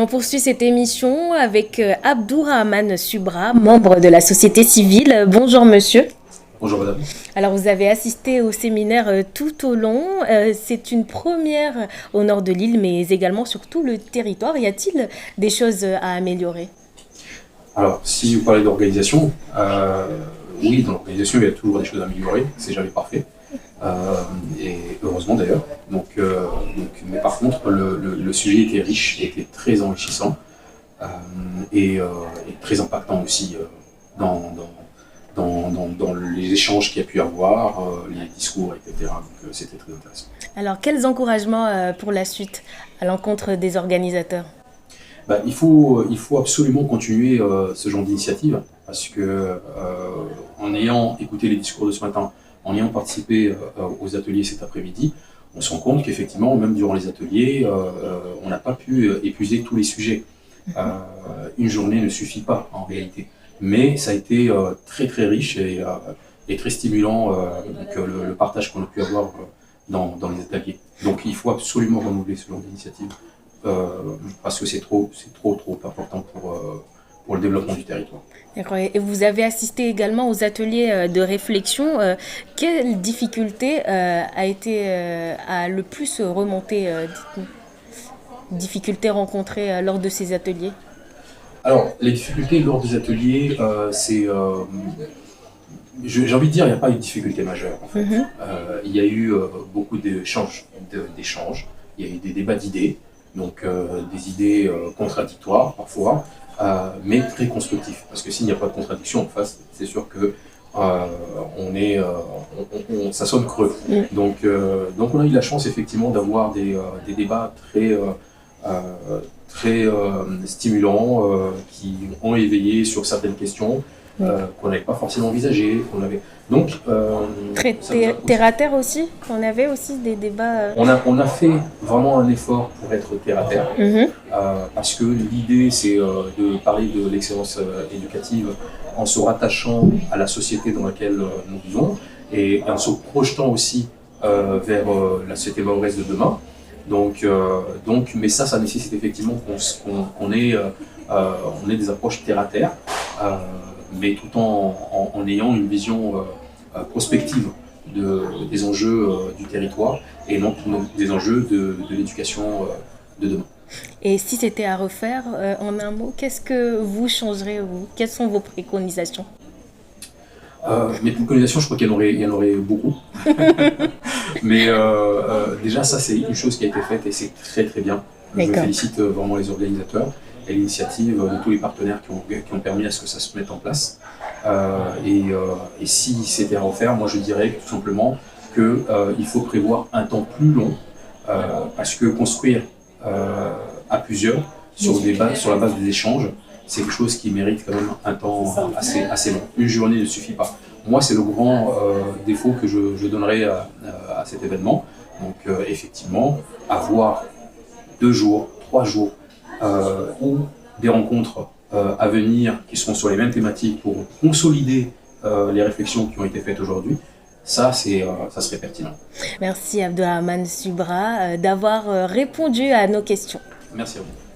On poursuit cette émission avec Abdourahmane Subra, membre de la société civile. Bonjour monsieur. Bonjour madame. Alors vous avez assisté au séminaire tout au long. C'est une première au nord de l'île, mais également sur tout le territoire. Y a-t-il des choses à améliorer? Alors, si vous parlez d'organisation, oui, dans l'organisation, il y a toujours des choses à améliorer. C'est jamais parfait. Et heureusement d'ailleurs. Mais par contre, le sujet était riche, était très enrichissant et très impactant aussi dans les échanges qu'il y a pu y avoir, les discours, etc. Donc c'était très intéressant. Alors quels encouragements pour la suite à l'encontre des organisateurs? Il faut absolument continuer ce genre d'initiative parce que en ayant écouté les discours de ce matin, en ayant participé aux ateliers cet après-midi, on se rend compte qu'effectivement, même durant les ateliers, on n'a pas pu épuiser tous les sujets. Une journée ne suffit pas en réalité, mais ça a été très très riche et très stimulant le partage qu'on a pu avoir dans les ateliers. Donc il faut absolument renouveler ce genre d'initiative. Parce que c'est trop important pour le développement du territoire. D'accord. Et vous avez également aux ateliers de réflexion. Quelle difficulté a le plus remonté, dites-nous, difficultés rencontrées lors de ces ateliers? Alors, les difficultés lors des ateliers, j'ai envie de dire, il n'y a pas eu de difficulté majeure en fait. Il y a eu beaucoup d'échanges, il y a eu des débats d'idées, donc des idées contradictoires parfois, mais très constructifs. Parce que s'il n'y a pas de contradiction en face, c'est sûr que ça sonne creux. Donc on a eu la chance effectivement d'avoir des débats très stimulants qui ont éveillé sur certaines questions qu'on n'avait pas forcément envisagées. Donc, très terre à terre aussi. On avait aussi des débats. On a fait vraiment un effort pour être terre à terre, parce que l'idée c'est de parler de l'excellence éducative en se rattachant à la société dans laquelle nous vivons et en se projetant aussi vers la société mahoraise de demain. Mais ça nécessite effectivement qu'on ait des approches terre à terre, mais tout en ayant une vision prospective des enjeux du territoire et non des enjeux de l'éducation de demain. Et si c'était à refaire, en un mot, qu'est-ce que vous changerez, vous? Quelles sont vos préconisations? Mes préconisations, je crois qu'il y en aurait beaucoup. Mais déjà, ça, c'est une chose qui a été faite et c'est très très bien. Je félicite vraiment les organisateurs et l'initiative de tous les partenaires qui ont permis à ce que ça se mette en place. Et si c'était à refaire, moi je dirais tout simplement qu'il faut prévoir un temps plus long, parce que construire à plusieurs sur la base des échanges, c'est quelque chose qui mérite quand même un temps assez long. Une journée ne suffit pas. Moi, c'est le grand défaut que je donnerais à cet événement. Donc effectivement, avoir 2 jours, 3 jours, ou des rencontres à venir qui seront sur les mêmes thématiques pour consolider les réflexions qui ont été faites aujourd'hui, ça serait pertinent. Merci Abdourahmane Subra d'avoir répondu à nos questions. Merci à vous.